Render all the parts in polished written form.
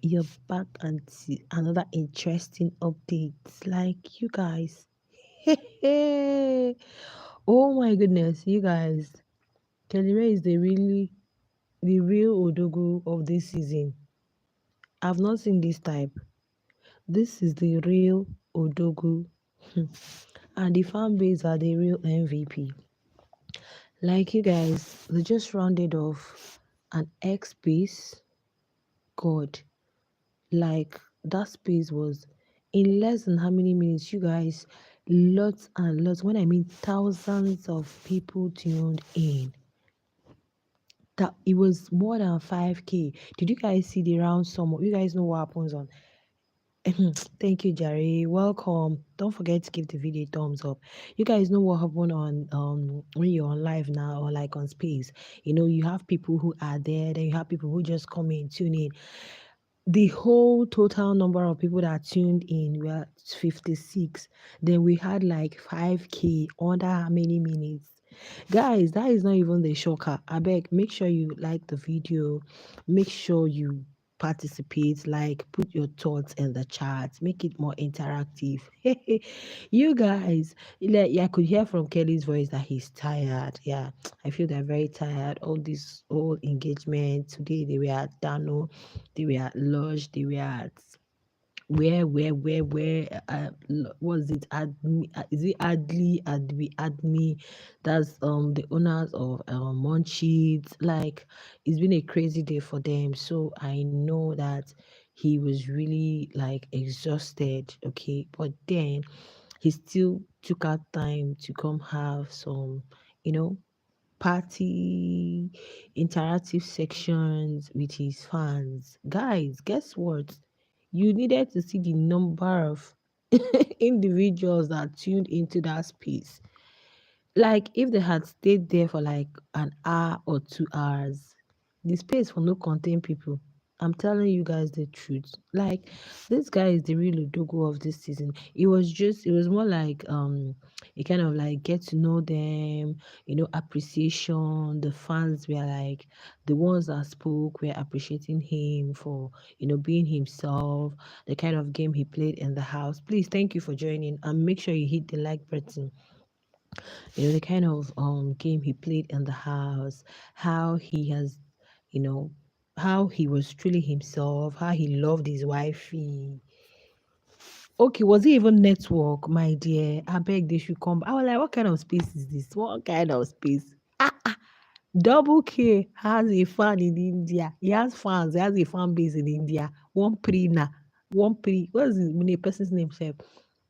you're back and see another interesting update. Like you guys, oh my goodness, you guys, Kelly Rae is the real Odogu of this season. I've not seen this type. This is the real Odogu, and the fan base are the real MVP. Like you guys, they just rounded off an X base. God, like that space was in less than how many minutes, you guys, lots and lots, when I mean thousands of people tuned in. That it was more than 5k. Did you guys see the round sum? You guys know what happens on thank you, Jerry. Welcome. Don't forget to give the video a thumbs up. You guys know what happened on when you're on live now or like on space. You have people who are there, then you have people who just come in, tune in. The whole total number of people that tuned in were 56. Then we had like 5k under how many minutes? Guys, that is not even the shocker. I beg, make sure you like the video, make sure you participate, like put your thoughts in the chat, make it more interactive. You guys, like, yeah, I could hear from Kelly's voice that he's tired. Yeah, I feel they're very tired. All this whole engagement today, they were at Dano, they were at Lodge, they were at where was it is it Admi, that's the owners of Munchies. Like, it's been a crazy day for them, so I know that he was really like exhausted, okay, but then he still took out time to come have some, you know party interactive sections with his fans. Guys, guess what? You needed to see the number of individuals that tuned into that space. Like, if they had stayed there for like an hour or 2 hours, the space will not contain people. I'm telling you guys the truth. Like, this guy is the real Udogo of this season. It was more like you kind of like get to know them, appreciation. The fans were like the ones that spoke were appreciating him for being himself, the kind of game he played in the house. Please, thank you for joining, and make sure you hit the like button. The kind of game he played in the house, how he has, you know, how he was truly himself, how he loved his wifey. Okay, was it even network, my dear? I beg they should come. I was like, what kind of space is this? What kind of space? Double K has a fan in India. He has fans. He has a fan base in India. One pre na, one pre. What's the person's name? Sef?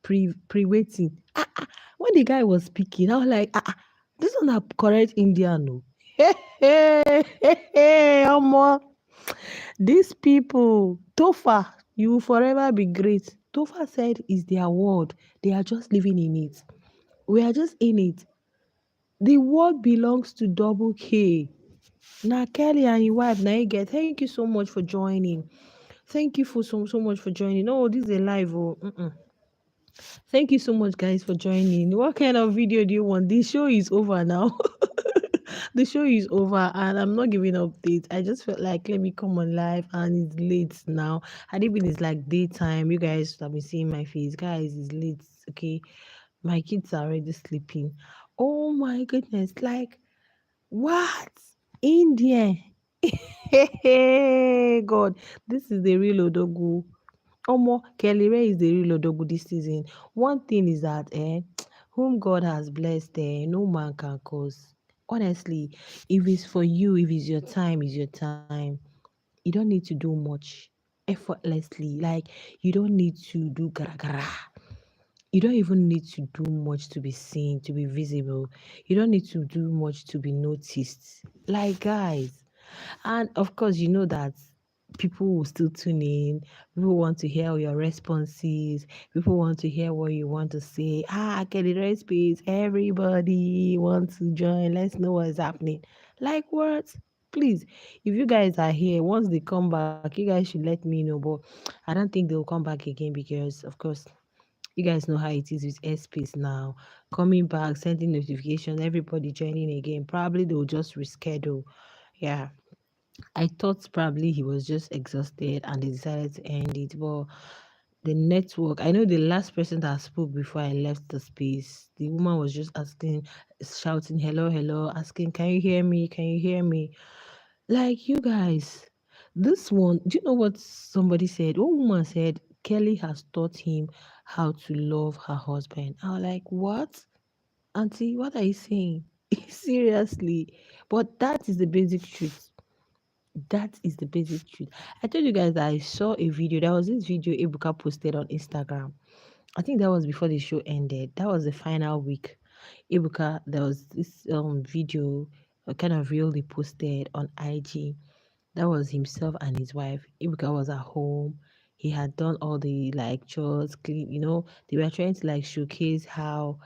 Pre waiting. When the guy was speaking, I was like, this one a correct Indian, no. Hey, Omo. These people, Tofa, you will forever be great. Tofa said is their world. They are just living in it. We are just in it. The world belongs to Double K. Now Kelly and your wife, now you get. Thank you so much for joining. Thank you for so much for joining. Oh, this is a live. Oh, thank you so much, guys, for joining. What kind of video do you want? The show is over now. The show is over, and I'm not giving updates. I just felt like let me come on live, and it's late now. And even it's like daytime. You guys have been seeing my face, guys. It's late. Okay, my kids are already sleeping. Oh my goodness! Like what? India. Hey, God, this is the real Odogu. Omo, Kelly Rae is the real Odogu this season. One thing is that, whom God has blessed, no man can cause. Honestly, if it's for you, if it's your time, it's your time. You don't need to do much effortlessly. Like, you don't need to do gara gara. You don't even need to do much to be seen, to be visible. You don't need to do much to be noticed. Like, guys. And of course, you know that people will still tune in. People want to hear your responses. People want to hear what you want to say. Get it right, space. Everybody wants to join. Let's know what's happening. Like what? Please, if you guys are here, once they come back, you guys should let me know. But I don't think they'll come back again because, of course, you guys know how it is with airspace now. Coming back, sending notifications, everybody joining again. Probably they'll just reschedule. Yeah. I thought probably he was just exhausted and they decided to end it. But the network, I know the last person that spoke before I left the space, the woman was just asking, shouting, hello, hello, asking, can you hear me? Can you hear me? Like, you guys, this one, do you know what somebody said? One woman said, Kelly has taught him how to love her husband. I was like, what? Auntie, what are you saying? Seriously. But that is the basic truth. That is the basic truth. I told you guys that I saw a video. There was this video Ebuka posted on Instagram. I think that was before the show ended. That was the final week. Ebuka, there was this video, a kind of reel they posted on IG. That was himself and his wife. Ibuka was at home. He had done all the like chores, clean, they were trying to like showcase how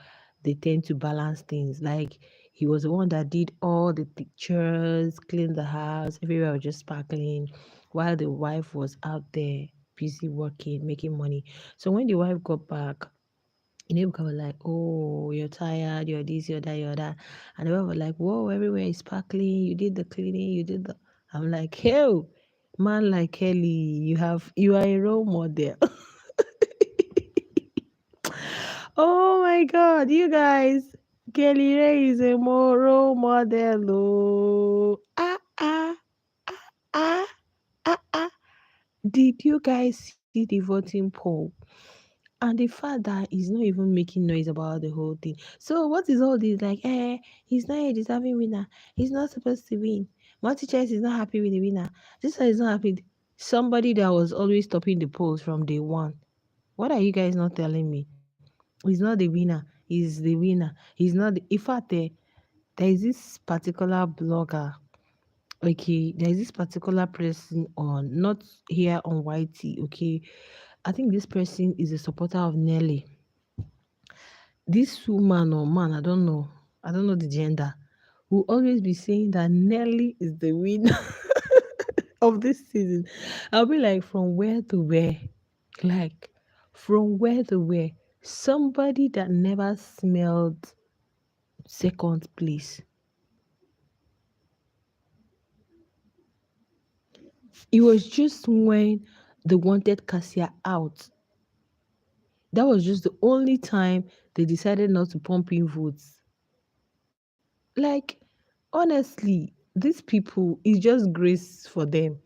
they tend to balance things. Like he was the one that did all the pictures, cleaned the house, everywhere was just sparkling, while the wife was out there busy working, making money. So when the wife got back, Ibuka was like, oh, you're tired, you're this, you're that, you're that. And the wife was like, whoa, everywhere is sparkling. You did the cleaning, you did the. I'm like, hell, man like Kelly, you are a role model. Oh my God, you guys, Kelly Rae is a more role model. Oh, ah, ah, ah. Did you guys see the voting poll? And the fact that he's not even making noise about the whole thing. So what is all this like? He's not a deserving winner. He's not supposed to win. Multi-choice is not happy with the winner. This one is not happy. Somebody that was always stopping the polls from day one. What are you guys not telling me? He's not the winner. He's the winner. He's not. In fact, there is this particular blogger. Okay, there is this particular person on not here on YT. Okay, I think this person is a supporter of Nelly. This woman or man, I don't know the gender, will always be saying that Nelly is the winner of this season. I'll be like, from where to where? Like, from where to where? Somebody that never smelled second place. It was just when they wanted Cassia out. That was just the only time they decided not to pump in votes. Like, honestly, these people, it's just grace for them.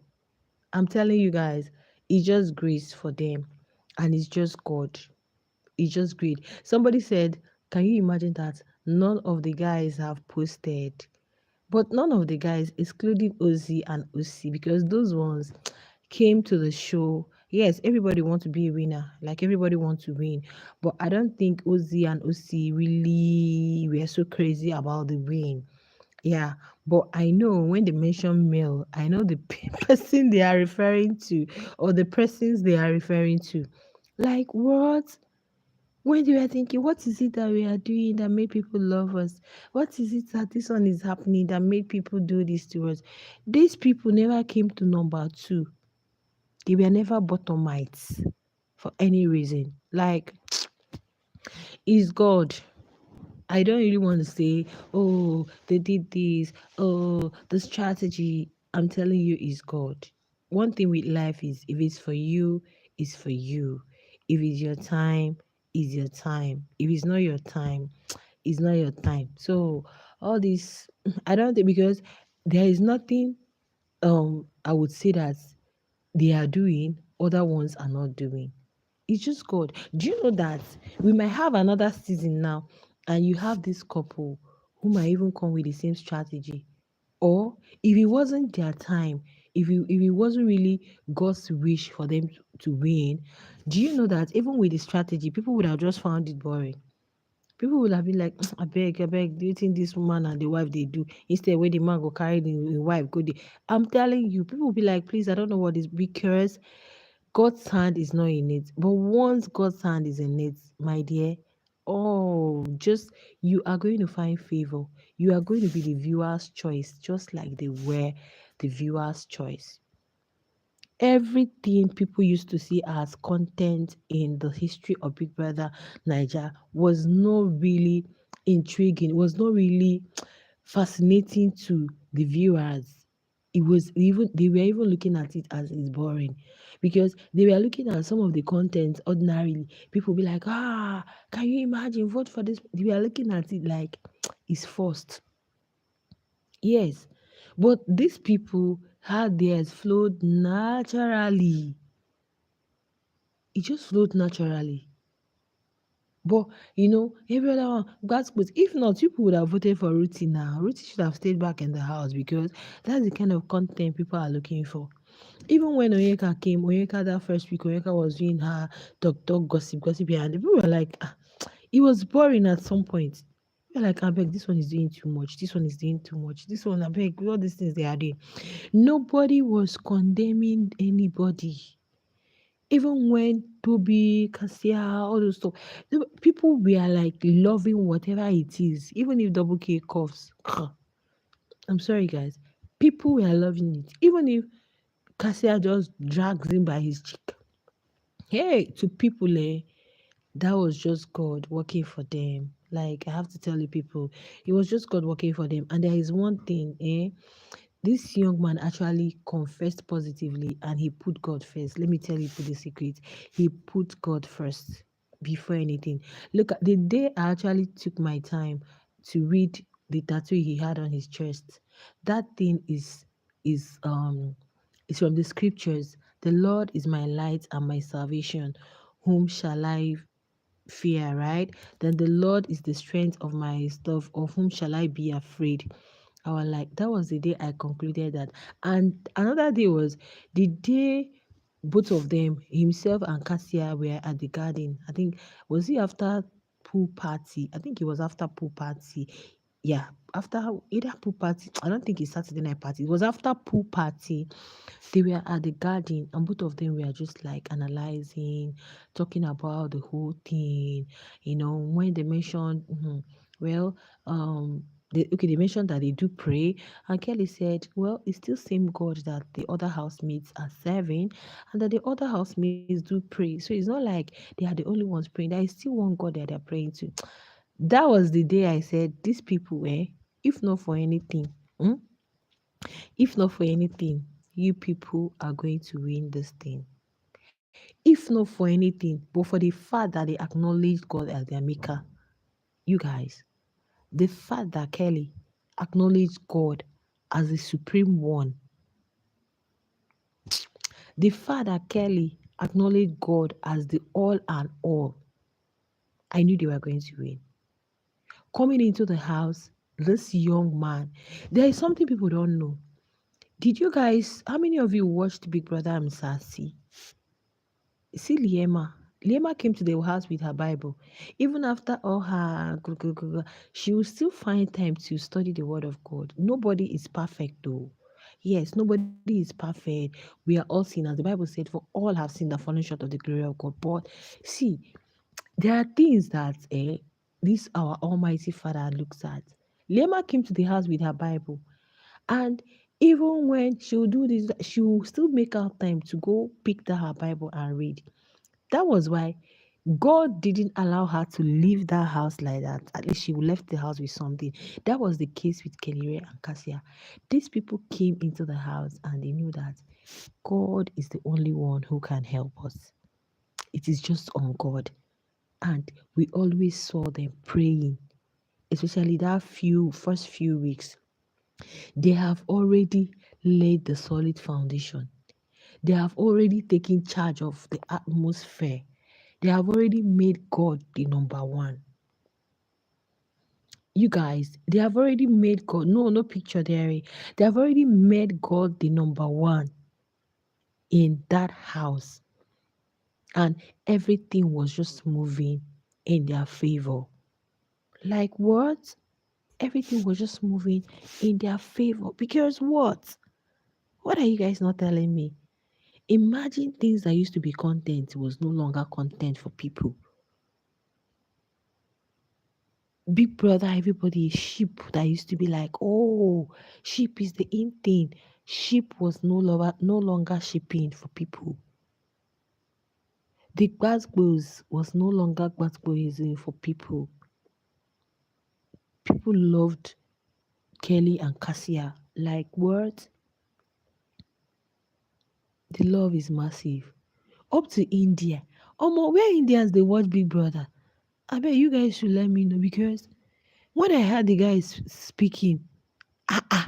I'm telling you guys, it's just grace for them. And it's just God. It's just great. Somebody said, can you imagine that none of the guys have posted? But none of the guys, excluding Ozzy and Usi, because those ones came to the show. Yes, everybody wants to be a winner. Like everybody wants to win. But I don't think Ozzy and Usi really were so crazy about the win. Yeah, but I know when they mention male, I know the person they are referring to or the persons they are referring to. Like what? When you were thinking, what is it that we are doing that made people love us? What is it that this one is happening that made people do this to us? These people never came to number two. They were never bottomites for any reason. Like, is God. I don't really want to say, oh, they did this, oh, the strategy. I'm telling you, is God. One thing with life is if it's for you, it's for you. If it's your time, it's your time. If it's not your time, it's not your time. So all this, I don't think because there is nothing I would say that they are doing, other ones are not doing. It's just God. Do you know that we might have another season now, and you have this couple who might even come with the same strategy? Or if it wasn't their time, if it wasn't really God's wish for them to win, do you know that even with the strategy, people would have just found it boring? People would have been like, I beg, do you think this woman and the wife they do? Instead, when the man go carry the wife, go there. I'm telling you, people will be like, please, I don't know what is because God's hand is not in it. But once God's hand is in it, my dear, oh, just you are going to find favor. You are going to be the viewer's choice, just like they were the viewer's choice. Everything people used to see as content in the history of Big Brother Niger was not really intriguing, was not really fascinating to the viewers. it was even they were even looking at it as it's boring because they were looking at some of the content ordinarily. People be like, can you imagine vote for this? They were looking at it like it's forced. Yes. But these people had theirs flowed naturally. It just flowed naturally. But every other one, God's good. If not, people would have voted for Ruthie now. Ruthie should have stayed back in the house because that's the kind of content people are looking for. Even when Onyeka came, Onyeka that first week, Onyeka was doing her talk, gossip here, and the people were like, it was boring at some point. You're like, I beg, this one is doing too much. This one is doing too much. This one, I beg, all these things they are doing. Nobody was condemning anybody. Even when Toby, Cassia, all those stuff, people were like loving whatever it is, even if Double K coughs. I'm sorry, guys. People were loving it, even if Cassia just drags him by his cheek. Hey, to people, that was just God working for them. Like, I have to tell you, people, it was just God working for them. And there is one thing, this young man actually confessed positively and he put God first. Let me tell you the secret. He put God first before anything. Look, at the day I actually took my time to read the tattoo he had on his chest, that thing is from the scriptures. The Lord is my light and my salvation. Whom shall I fear, right? Then the Lord is the strength of my stuff. Of whom shall I be afraid? I was like, that was the day I concluded that. And another day was the day both of them, himself and Cassia, were at the garden. I think, was it after pool party? I think it was after pool party. Yeah, after either pool party. I don't think it's Saturday night party. It was after pool party. They were at the garden and both of them were just like analyzing, talking about the whole thing. When they mentioned, well, they mentioned that they do pray, and Kelly said, well, it's still same God that the other housemates are serving, and that the other housemates do pray. So it's not like they are the only ones praying. There is still one God that they're praying to. That was the day I said, these people were, if not for anything, hmm, if not for anything, you people are going to win this thing. If not for anything, but for the fact that they acknowledge God as their maker, you guys, the fact that Kelly acknowledged God as the supreme one, the fact that Kelly acknowledged God as the all and all, I knew they were going to win. Coming into the house, this young man, there is something people don't know. Did you guys, how many of you watched Big Brother and Sassy? See Liema. Liema came to the house with her Bible. Even after all her, she will still find time to study the Word of God. Nobody is perfect, though. Yes, nobody is perfect. We are all sinners. The Bible said, "For all have sinned and fallen short of the glory of God." But see, there are things that this our Almighty Father looks at. Liema came to the house with her Bible, and even when she'll do this, she will still make out time to go pick that her Bible and read. That was why God didn't allow her to leave that house like that. At least she left the house with something. That was the case with Kelly Rae and Cassia. These people came into the house and they knew that God is the only one who can help us. It is just on God. And we always saw them praying, especially that first few weeks. They have already laid the solid foundation. They have already taken charge of the atmosphere. They have already made God the number one. You guys, they have already made God, no picture there. They have already made God the number one in that house. And everything was just moving in their favor. Like what? Everything was just moving in their favor. Because what? What are you guys not telling me? Imagine things that used to be content was no longer content for people. Big Brother, everybody is sheep that used to be like, oh, sheep is the in thing. Sheep was no longer shipping for people. The Gbazgbos was no longer Gbazgbosing for people. People loved Kelly and Cassia. Like what? The love is massive. Up to India. Where Indians they watch Big Brother? I bet you guys should let me know because when I heard the guys speaking, ah ah,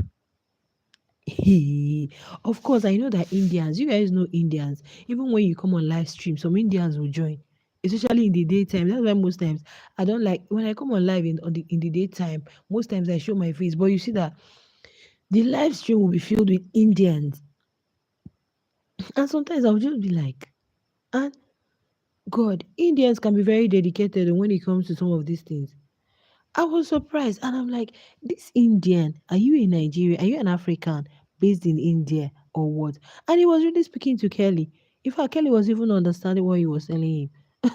of course I know that Indians, you guys know Indians. Even when you come on live stream, some Indians will join, especially in the daytime. That's why most times I don't like when I come on live in the daytime. Most times I show my face, but you see that the live stream will be filled with Indians, and sometimes I'll just be like, and God, Indians can be very dedicated when it comes to some of these things. I was surprised and I'm like, this Indian, are you in Nigeria? Are you an African based in India or what? And he was really speaking to Kelly. In fact, Kelly was even understanding what he was telling him.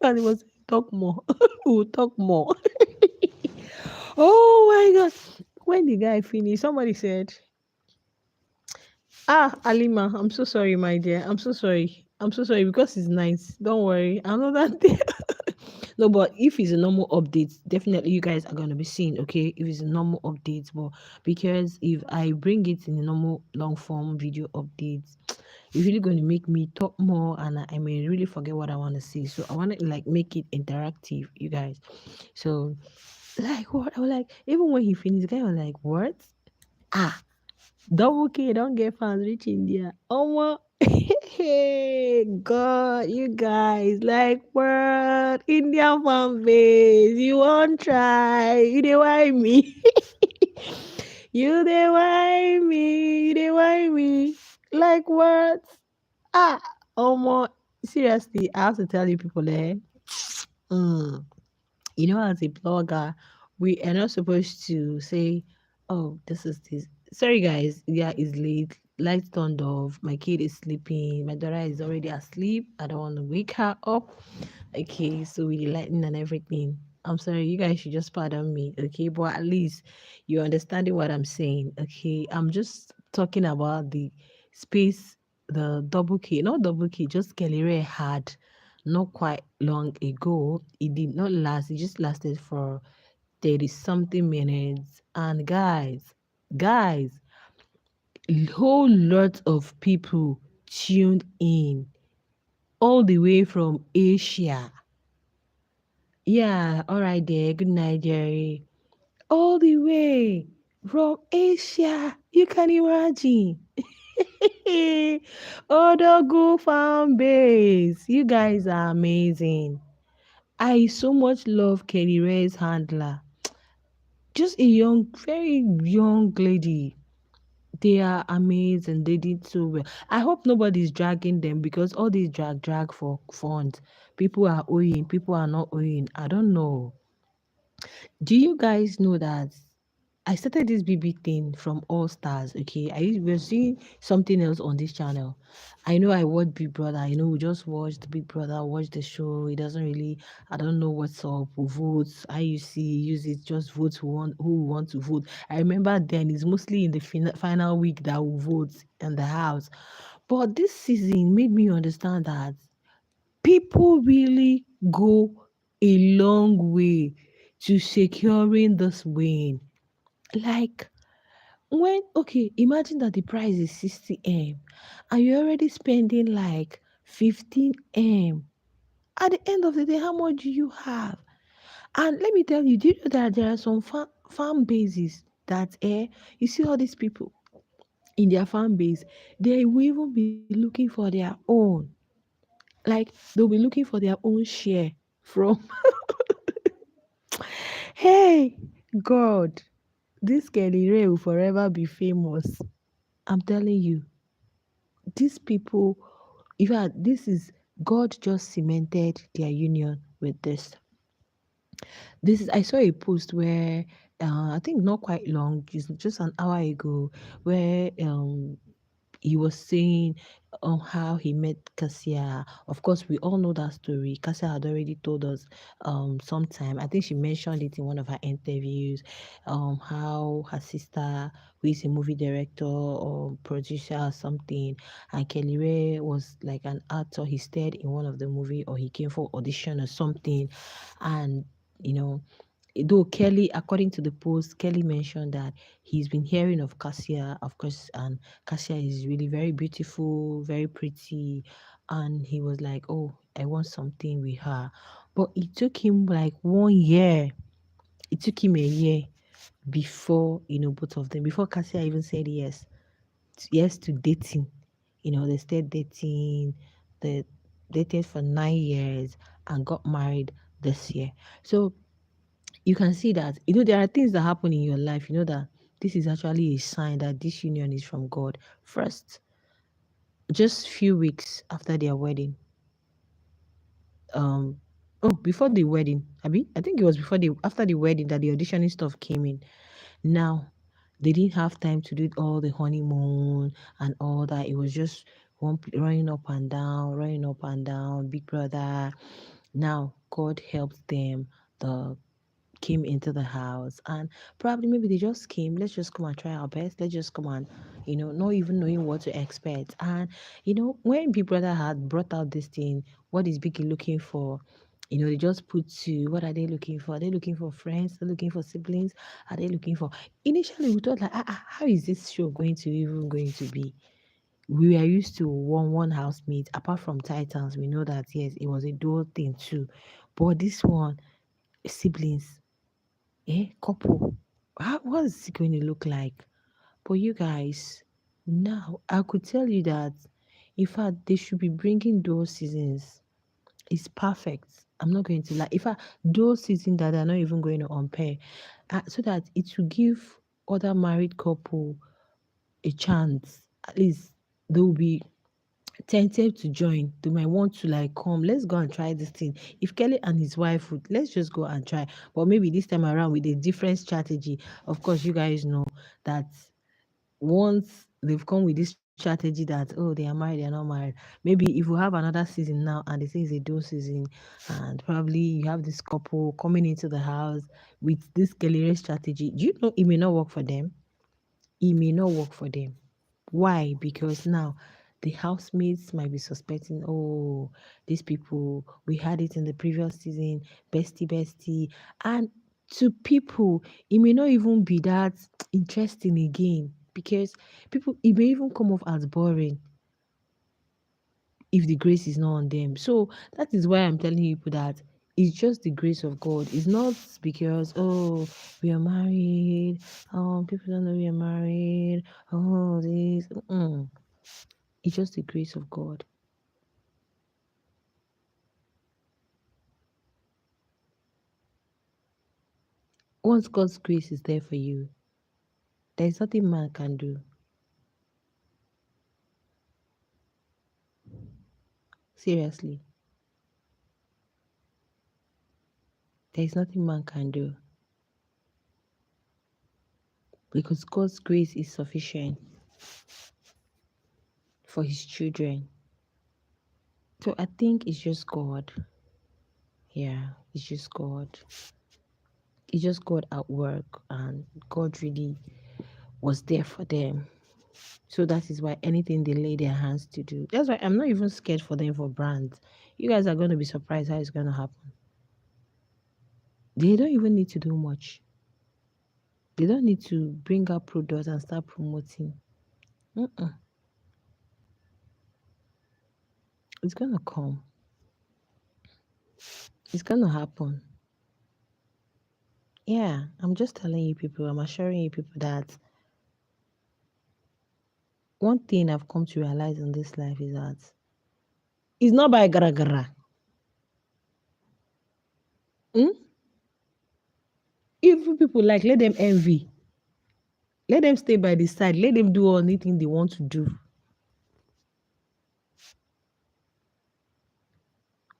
And he was talk more. We'll talk more. Oh my god. When the guy finished, somebody said, ah, Alima, I'm so sorry, my dear. I'm so sorry. I'm so sorry because it's nice. Don't worry. I know that thing. No, but if it's a normal update, definitely you guys are gonna be seeing, okay? If it's a normal update, but because if I bring it in a normal long form video updates, it's really gonna make me talk more and I may really forget what I wanna say. So I wanna like make it interactive, you guys. So like what I was like, even when he finished, the guy was like, what? Ah, double K, don't get fans reach India. Oh my hey God, you guys like what? Indian fan base. You won't try. You dey why me. You dey why me. You dey why me. Like what? Ah, oh my seriously, I have to tell you people there. Mm. You know, as a blogger, we are not supposed to say, oh, this is this. Sorry, guys. Yeah, it's late. Lights turned off. My kid is sleeping. My daughter is already asleep. I don't want to wake her up. Okay, so with the lightning and everything. I'm sorry, you guys should just pardon me. Okay, but at least you're understanding what I'm saying. Okay, I'm just talking about the space, the double key, not double key, just Kelly Rae had not quite long ago. It did not last, it just lasted for 30 something minutes. And guys, a whole lot of people tuned in all the way from Asia. Yeah, all right there. Good night, Jerry. All the way from Asia. You can imagine. Odogu fan base. You guys are amazing. I so much love Kelly Rae's handler. Just a young, very young lady. They are amazing. They did so well. I hope nobody's dragging them because all these drag for funds. People are owing, people are not owing. I don't know. Do you guys know that I started this BB thing from All Stars? Okay, I was seeing something else on this channel. I know I watch Big Brother. I know we just watched Big Brother, watch the show. It doesn't really. I don't know what's up. Who votes? IUC use it. Just vote who want to vote. I remember then it's mostly in the final week that we vote in the house. But this season made me understand that people really go a long way to securing this win. Like when okay, imagine that the price is 60M and you're already spending like 15M. At the end of the day, how much do you have? And let me tell you, do you know that there are some farm bases that you see all these people in their farm base, they will even be looking for their own. Like they'll be looking for their own share from hey God, this Kelly Ray will forever be famous. I'm telling you, these people, in fact, this is God just cemented their union with this. This is I saw a post where I think not quite long, just an hour ago, where he was saying how he met Cassia. Of course, we all know that story. Cassia had already told us sometime. I think she mentioned it in one of her interviews. How her sister, who is a movie director or producer or something, and Kelly Ray was like an actor. He starred in one of the movie or he came for audition or something, and you know though Kelly, according to the post, Kelly mentioned that he's been hearing of Cassia, of course, and Cassia is really very beautiful, very pretty, and he was like, "Oh, I want something with her," but it took him like 1 year. It took him a year before both of them, before Cassia even said yes to dating. They started dating, they dated for 9 years and got married this year. So you can see that there are things that happen in your life, that this is actually a sign that this union is from God. First, just few weeks after their wedding, um before the wedding, I think it was after the wedding that the auditioning stuff came in. Now they didn't have time to do all the honeymoon and all that. It was just running up and down, big brother. Now God helped them. The came into the house, and probably maybe they just came, let's just come and try our best, let's just come and not even knowing what to expect. And when Big Brother had brought out this thing, what is Biggie looking for? They just put to, what are they looking for? Are they looking for friends? Are they looking for siblings? Are they looking for? Initially we thought like, how is this show going to be? We are used to one housemate. Apart from Titans, we know that yes, it was a dual thing too, but this one, siblings, couple. What is it going to look like? But you guys, now I could tell you that, in fact, they should be bringing those seasons. It's perfect. I'm not going to lie. In fact, those seasons that are not even going to unpair, so that it will give other married couple a chance. At least they will be tempted to join. They might want to like, come, let's go and try this thing. If Kelly and his wife would, let's just go and try. But maybe this time around with a different strategy. Of course, you guys know that once they've come with this strategy that, oh, they are married, they're not married. Maybe if we have another season now and they say it's a dual season, and probably you have this couple coming into the house with this Kelly Rae strategy, do you know it may not work for them? It may not work for them. Why? Because now the housemates might be suspecting, oh, these people, we had it in the previous season, bestie, bestie. And to people, it may not even be that interesting again, because people, it may even come off as boring if the grace is not on them. So that is why I'm telling you people that it's just the grace of God. It's not because, oh, we are married, people don't know we are married, oh, this. It's just the grace of God. Once God's grace is there for you, there is nothing man can do. Seriously, there is nothing man can do, because God's grace is sufficient for his children. So I think it's just God. Yeah, it's just God. It's just God at work, and God really was there for them. So that is why anything they lay their hands to do. That's why I'm not even scared for them for brands. You guys are going to be surprised how it's going to happen. They don't even need to do much. They don't need to bring out products and start promoting. Mm-mm. It's going to come. It's going to happen. Yeah, I'm just telling you people, I'm assuring you people that one thing I've come to realize in this life is that it's not by gara gara. Mm? If people like, let them envy. Let them stay by the side. Let them do anything they want to do.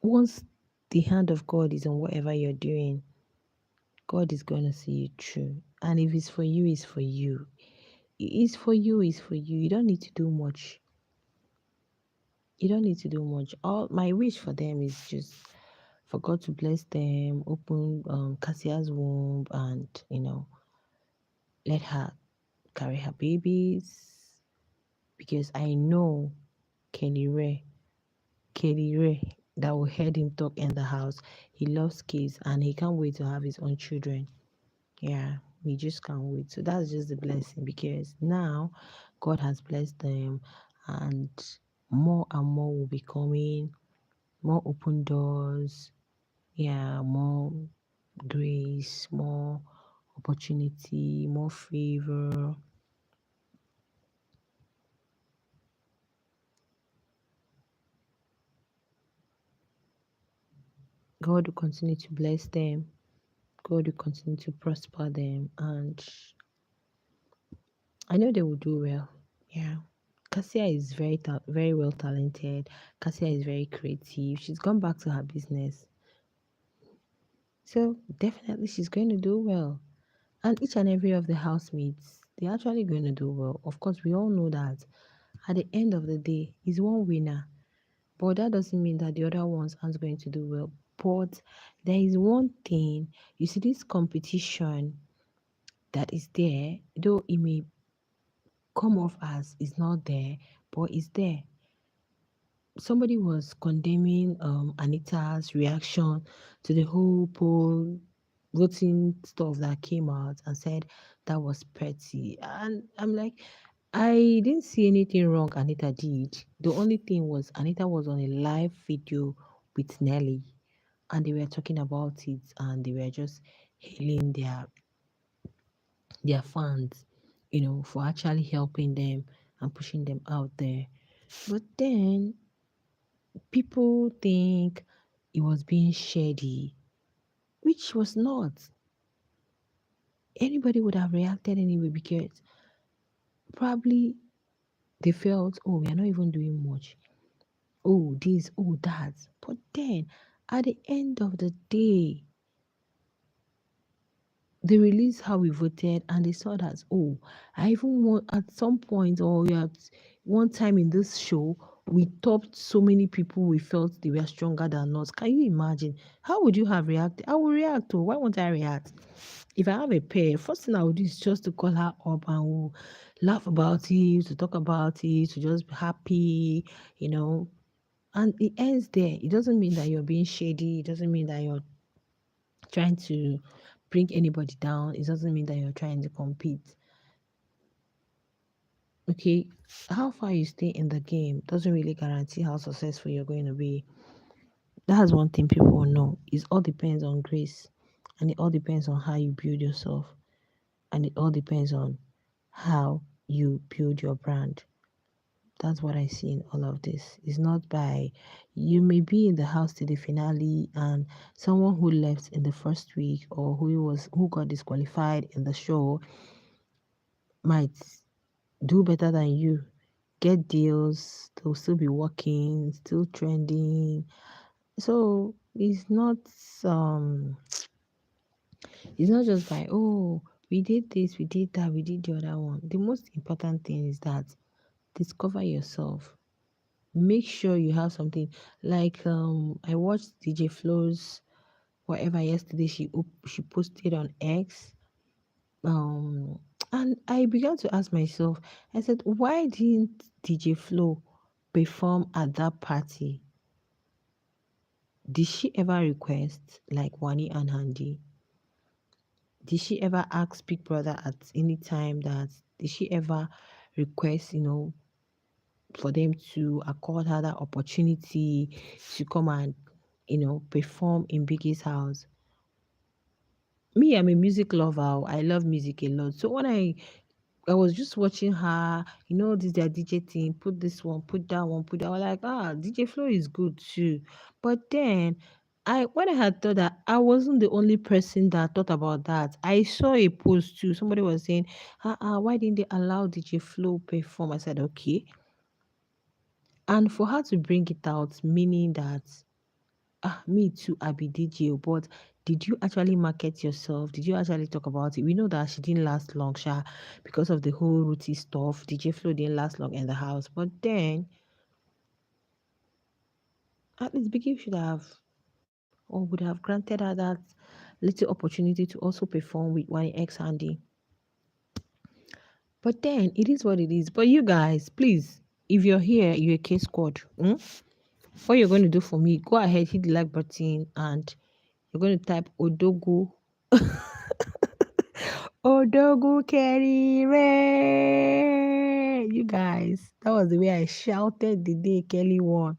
Once the hand of God is on whatever you're doing, God is going to see you through. And if it's for you, it's for you. It's for you, it's for you. You don't need to do much. You don't need to do much. All my wish for them is just for God to bless them, open Cassia's womb, and let her carry her babies. Because I know Kelly Rae, Kelly Rae that will heard him talk in the house. He loves kids and he can't wait to have his own children. Yeah, we just can't wait. So that's just the blessing because now God has blessed them and more will be coming, more open doors, yeah, more grace, more opportunity, more favor. God will continue to bless them. God will continue to prosper them. And I know they will do well. Yeah. Cassia is very well talented. Cassia is very creative. She's gone back to her business. So definitely she's going to do well. And each and every of the housemates, they're actually going to do well. Of course, we all know that at the end of the day, is one winner. But that doesn't mean that the other ones aren't going to do well. But there is one thing, you see, this competition that is there, though it may come off as it's not there, but it's there. Somebody was condemning Anita's reaction to the whole poll voting stuff that came out and said that was petty. And I'm like, I didn't see anything wrong Anita did. The only thing was Anita was on a live video with Nelly and they were talking about it and they were just hailing their fans, for actually helping them and pushing them out there. But then people think it was being shady, which was not. Anybody would have reacted anyway because probably they felt, oh, we are not even doing much. Oh, this, oh, that. But then at the end of the day, they released how we voted and they saw that, oh, I even want at some point or at one time in this show, we topped so many people we felt they were stronger than us. Can you imagine? How would you have reacted? I will react to. Why won't I react? If I have a pair, first thing I would do is just to call her up and we'll laugh about it, to talk about it, to just be happy, you know. And it ends there. It doesn't mean that you're being shady. It doesn't mean that you're trying to bring anybody down. It doesn't mean that you're trying to compete. Okay, how far you stay in the game doesn't really guarantee how successful you're going to be. That's one thing people will know. It all depends on grace, and it all depends on how you build yourself, and it all depends on how you build your brand. That's what I see in all of this. It's not by you may be in the house to the finale and someone who left in the first week or who got disqualified in the show might do better than you. Get deals, they'll still be working, still trending. So um it's not just by we did this, we did that, we did the other one. The most important thing is that discover yourself. Make sure you have something like I watched DJ Flo's whatever yesterday she posted on X and I began to ask myself, I said, why didn't DJ Flo perform at that party? Did she ever request like Wani and Handy? Did she ever ask Big Brother at any time that did she ever request, for them to accord her that opportunity to come and, perform in Biggie's house? Me, I'm a music lover. I love music a lot. So when I was just watching her, this their DJ thing, put this one, put that one, put that. I was like, DJ Flow is good too. But then when I had thought that I wasn't the only person that thought about that. I saw a post too. Somebody was saying, why didn't they allow DJ Flow perform? I said, okay. And for her to bring it out, meaning that me too, I be DJ, but did you actually market yourself? Did you actually talk about it? We know that she didn't last long, Sha, because of the whole Ruti stuff. DJ Flo didn't last long in the house. But then, at least Biggie should have or would have granted her that little opportunity to also perform with one ex Handy. But then, it is what it is. But you guys, please, if you're here, you're a K squad. What you're going to do for me, go ahead, hit the like button, and you're going to type Odogu. Odogu Kelly Rae. You guys, that was the way I shouted the day Kelly won.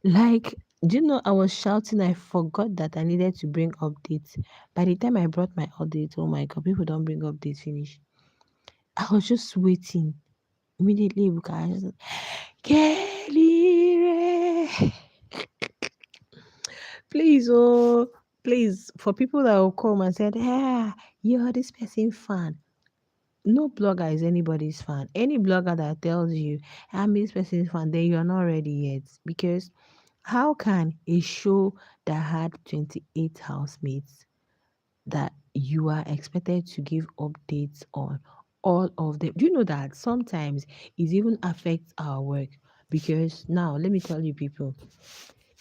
Like, do you know, I was shouting, I forgot that I needed to bring updates. By the time I brought my update, oh my God, people don't bring updates finish. I was just waiting. Immediately, because Kelly Rae. Please, oh, please, for people that will come and said, ah, you're this person fan. No blogger is anybody's fan. Any blogger that tells you, I'm this person's fan, then you're not ready yet. Because how can a show that had 28 housemates that you are expected to give updates on all of them? Do you know that sometimes it even affects our work? Because now, let me tell you, people,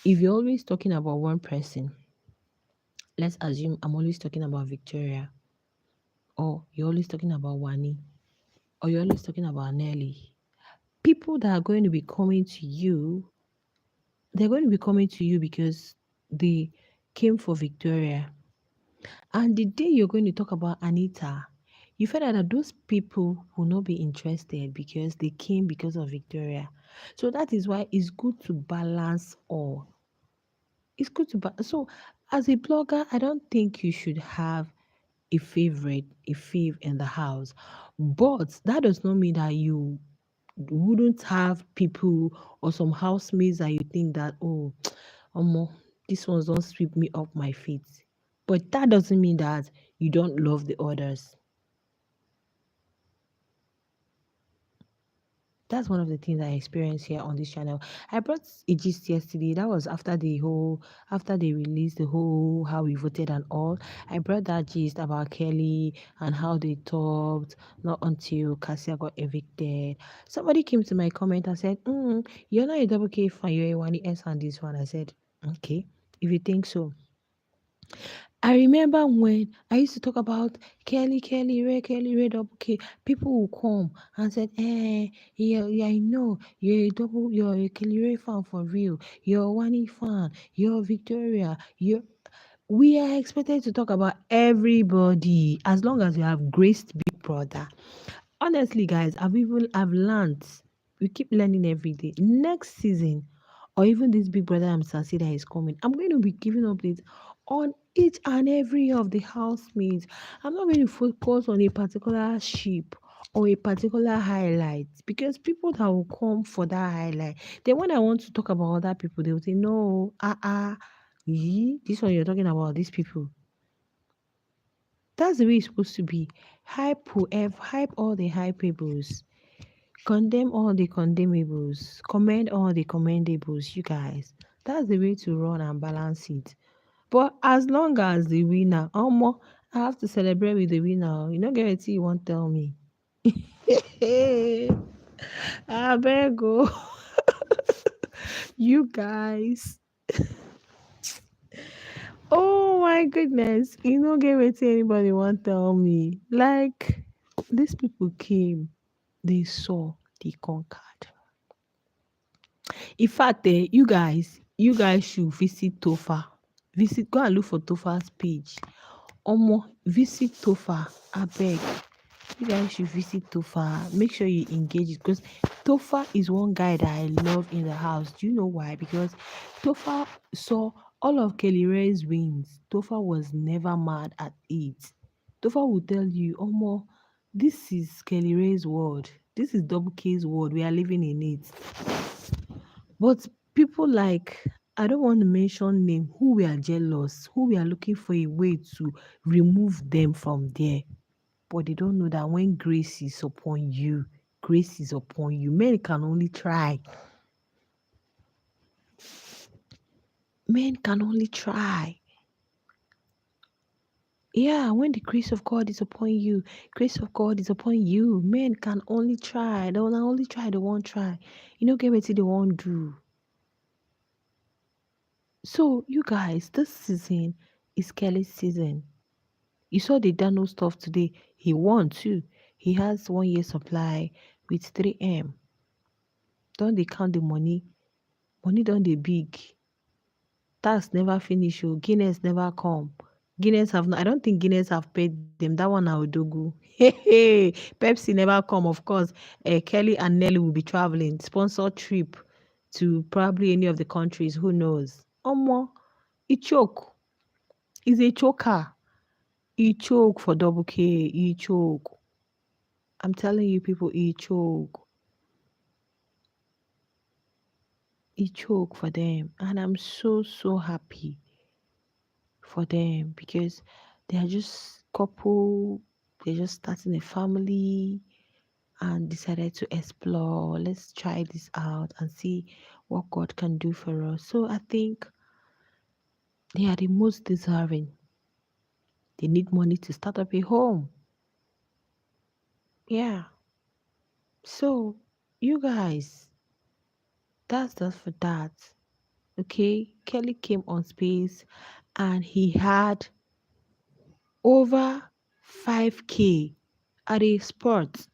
if you're always talking about one person, let's assume I'm always talking about Victoria, or you're always talking about Wani, or you're always talking about Nelly. People that are going to be coming to you, they're going to be coming to you because they came for Victoria. And the day you're going to talk about Anita, you find out that those people will not be interested because they came because of Victoria. So that is why it's good to balance all. It's good to balance. So as a blogger, I don't think you should have a favorite, a fave in the house. But that does not mean that you wouldn't have people or some housemates that you think that, oh, these ones don't sweep me off my feet. But that doesn't mean that you don't love the others. That's one of the things I experienced here on this channel. I brought a gist yesterday. That was after they released the whole how we voted and all. I brought that gist about Kelly and how they talked, not until Cassia got evicted. Somebody came to my comment and said, you're not a double K fan, you're a one S on this one. I said, okay, if you think so. I remember when I used to talk about Kelly Rae, double K. People will come and said, yeah, yeah, I know you're a Kelly Rae fan for real. You're a Wani fan. You're Victoria. We are expected to talk about everybody as long as you have graced Big Brother. Honestly, guys, I've learned. We keep learning every day. Next season, or even this Big Brother I'm Sassy that is coming, I'm going to be giving updates on each and every of the housemates. I'm not going to focus on a particular ship or a particular highlight because people that will come for that highlight, then when I want to talk about other people, they will say, no, this one you're talking about, these people. That's the way it's supposed to be. Hype whoever, hype all the hypeables, condemn all the condemnables, commend all the commendables, you guys. That's the way to run and balance it. But as long as the winner, I have to celebrate with the winner. You know, guarantee you won't tell me. I beg go. You guys. Oh my goodness. You know, guarantee anybody won't tell me. Like, these people came, they saw, they conquered. In fact, you guys should visit Tofa. Go and look for Tofa's page. Visit Tofa. I beg. You guys should visit Tofa. Make sure you engage it because Tofa is one guy that I love in the house. Do you know why? Because Tofa saw all of Kelly Rae's wins. Tofa was never mad at it. Tofa will tell you, this is Kelly Rae's world. This is Double K's world. We are living in it. But people like, I don't want to mention name, who we are jealous, who we are looking for a way to remove them from there. But they don't know that when grace is upon you, grace is upon you. Men can only try. Men can only try. Yeah, when the grace of God is upon you, grace of God is upon you. Men can only try. They will only try, they won't try. You know, get what they won't do. So, you guys, this season is Kelly's season. You saw the Dano stuff today. He won too. He has 1 year supply with 3M. Don't they count the money? Money don dey big. Tax never finish oh, Guinness never come. Guinness have not, I don't think Guinness have paid them. That one na Odogu. Hey, Pepsi never come. Of course, Kelly and Nelly will be traveling, sponsored trip to probably any of the countries. Who knows? Omo, he choke. He's a choker. He choke for double K. He choke. I'm telling you, people, he choke. He choke for them, and I'm so happy for them because they are just couple. They're just starting a family and decided to explore. Let's try this out and see what God can do for us. So I think they are the most deserving. They need money to start up a home. Yeah. So you guys, that's just for that. Okay. Kelly came on space and he had over 5K at a sport.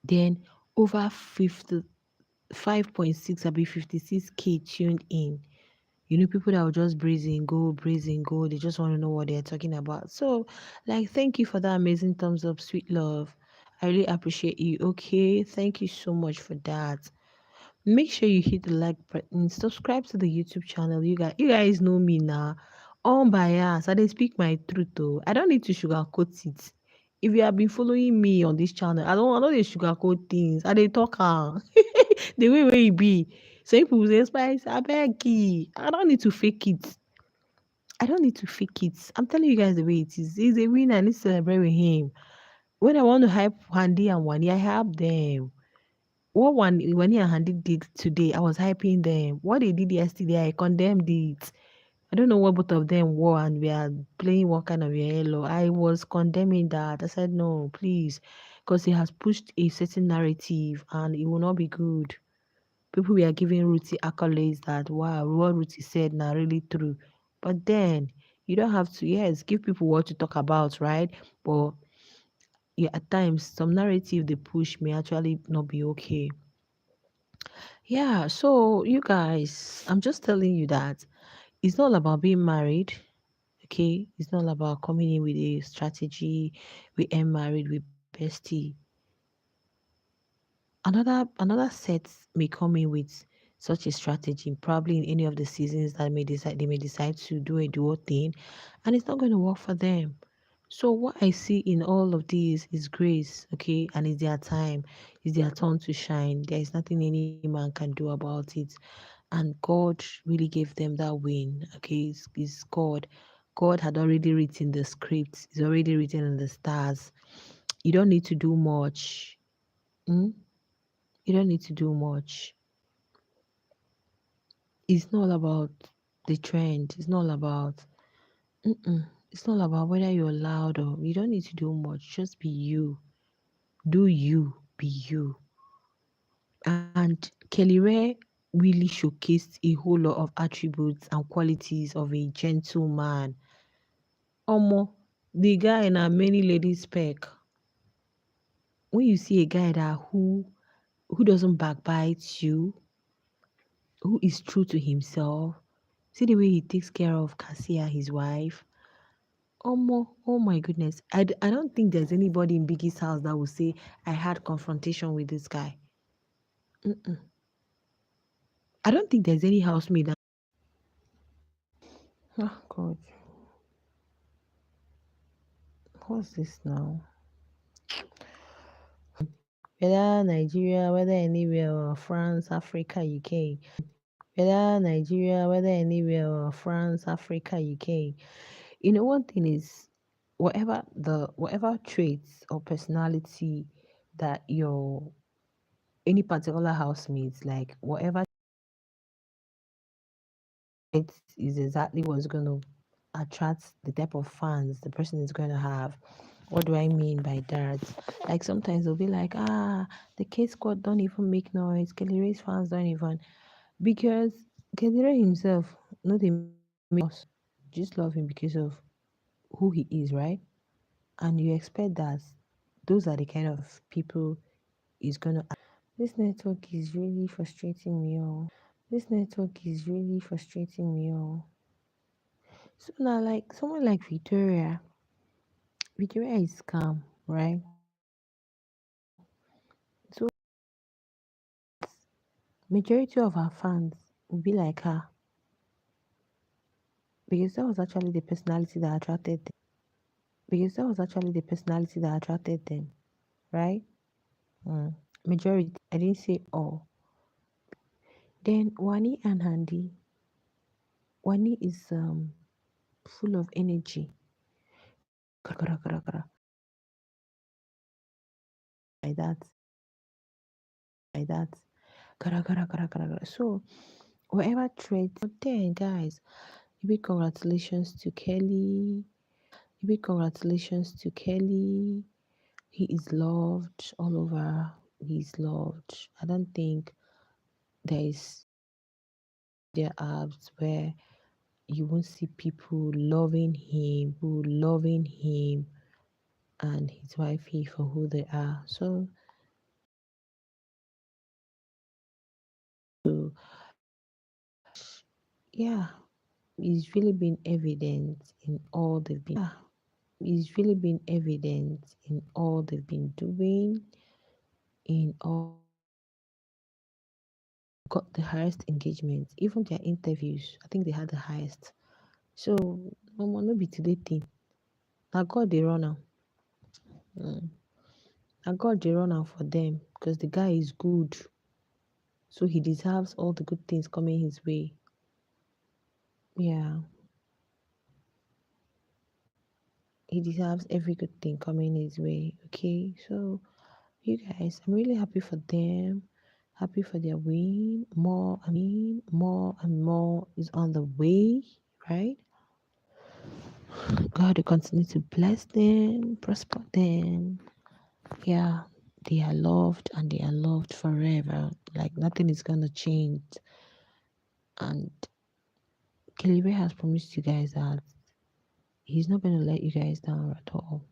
Then over 55.6, I'll be 56K tuned in. People that will just breeze and go. They just want to know what they're talking about. So, like, thank you for that amazing thumbs up, sweet love. I really appreciate you. Okay, thank you so much for that. Make sure you hit the like button, subscribe to the YouTube channel. You guys know me now. Unbiased. I dey speak my truth though. I don't need to sugarcoat it. If you have been following me on this channel, I know they sugarcoat things. I dey talk am. The way where it be. Some people say spice, I beg you. I don't need to fake it. I don't need to fake it. I'm telling you guys the way it is. He's a winner. I need to celebrate with him. When I want to hype Handy and Wani, I hype them. What one Wani and Handy did today, I was hyping them. What they did yesterday, I condemned it. I don't know what both of them were and we are playing what kind of yellow. I was condemning that. I said no, please, because he has pushed a certain narrative and it will not be good. People were giving Ruthie accolades that wow, what Ruthie said now really true. But then you don't have to, yes, give people what to talk about, right? But yeah, at times some narrative they push may actually not be okay. Yeah, so you guys, I'm just telling you that it's not about being married, okay? It's not about coming in with a strategy. We ain't married, we bestie. Another set may come in with such a strategy, probably in any of the seasons that they may decide to do a duo thing, and it's not going to work for them. So what I see in all of these is grace, okay, and it's their time, it's their turn to shine. There is nothing any man can do about it, and God really gave them that win, okay. It's God. God had already written the script. It's already written in the stars. You don't need to do much. mm? You don't need to do much. It's not about the trend. It's not about. It's not about whether you're loud or you don't need to do much. Just be you. Do you. Be you. And Kelly Rae really showcased a whole lot of attributes and qualities of a gentleman. Omo, the guy in a many ladies spec. When you see a guy that who doesn't backbite you, who is true to himself, see the way he takes care of Cassia, his wife. Oh my goodness. I don't think there's anybody in Biggie's house that will say, I had confrontation with this guy. Mm-mm. I don't think there's any housemate that. Oh, God. What's this now? Whether Nigeria, whether anywhere, or France, Africa, UK. Whether Nigeria, whether anywhere, or France, Africa, UK. One thing is, whatever traits or personality that your any particular housemates, like whatever it is exactly what's going to attract the type of fans the person is going to have. What do I mean by that? Like sometimes they'll be like, the K squad don't even make noise. Kelly Ray's fans don't even, because Kelly Ray himself, no, they make us just love him because of who he is, right? And you expect that those are the kind of people he's gonna. This network is really frustrating me. Oh. This network is really frustrating me. Oh, so now like someone like Victoria, Victoria is calm, right? So majority of her fans will be like her because that was actually the personality that attracted them. Because that was actually the personality that attracted them, right? Mm. Majority. I didn't say all. Then Wani and Handy. Wani is full of energy. Kara, kara, kara, like that, like that. Kara, kara, kara, kara, kara. So whatever traits, but then guys, big congratulations to Kelly. Big congratulations to Kelly. He is loved all over. He's loved. I don't think there is there apps where you won't see people loving him and his wifey for who they are. So yeah, it's really been evident in all they've been. Yeah, it's really been evident in all they've been doing, in all got the highest engagement, even their interviews. I think they had the highest. So no be today thing. I got the runner. Mm. I got the runner for them because the guy is good. So he deserves all the good things coming his way. Yeah, he deserves every good thing coming his way. Okay, so you guys, I'm really happy for them. Happy for their win. More and more is on the way, right? God will continue to bless them, prosper them. Yeah, they are loved and they are loved forever. Like nothing is gonna change. And Kelly Rae has promised you guys that he's not gonna let you guys down at all.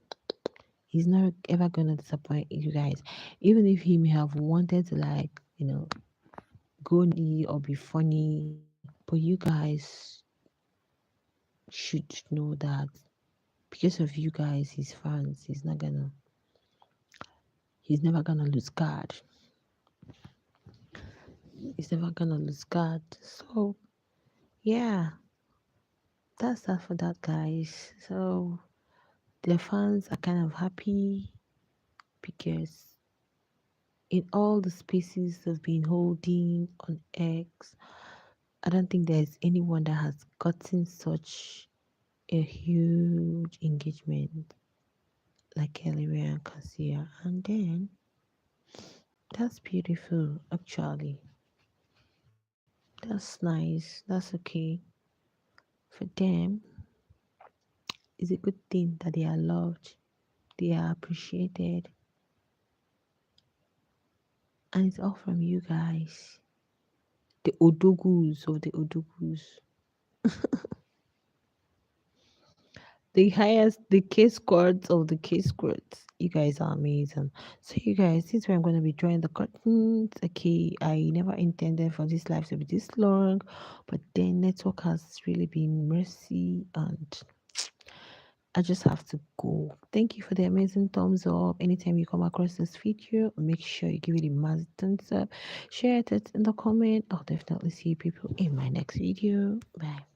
He's not ever gonna disappoint you guys. Even if he may have wanted to like, go or be funny. But you guys should know that because of you guys, his fans, he's never gonna lose guard. He's never gonna lose guard. So yeah, that's that for that guys. So their fans are kind of happy because in all the spaces they've been holding on X, I don't think there's anyone that has gotten such a huge engagement like Kelly Rae and Cassia. And then that's beautiful actually. That's nice. That's okay. For them, it's a good thing that they are loved, they are appreciated, and it's all from you guys. The Odogus of the Odogus. The case squads of the case squads. You guys are amazing. So you guys, this is where I'm gonna be drawing the curtains. Okay, I never intended for this life to be this long, but then network has really been mercy and I just have to go. Thank you for the amazing thumbs up. Anytime you come across this video, make sure you give it a massive thumbs up. Share it in the comment. I'll definitely see you people in my next video. Bye.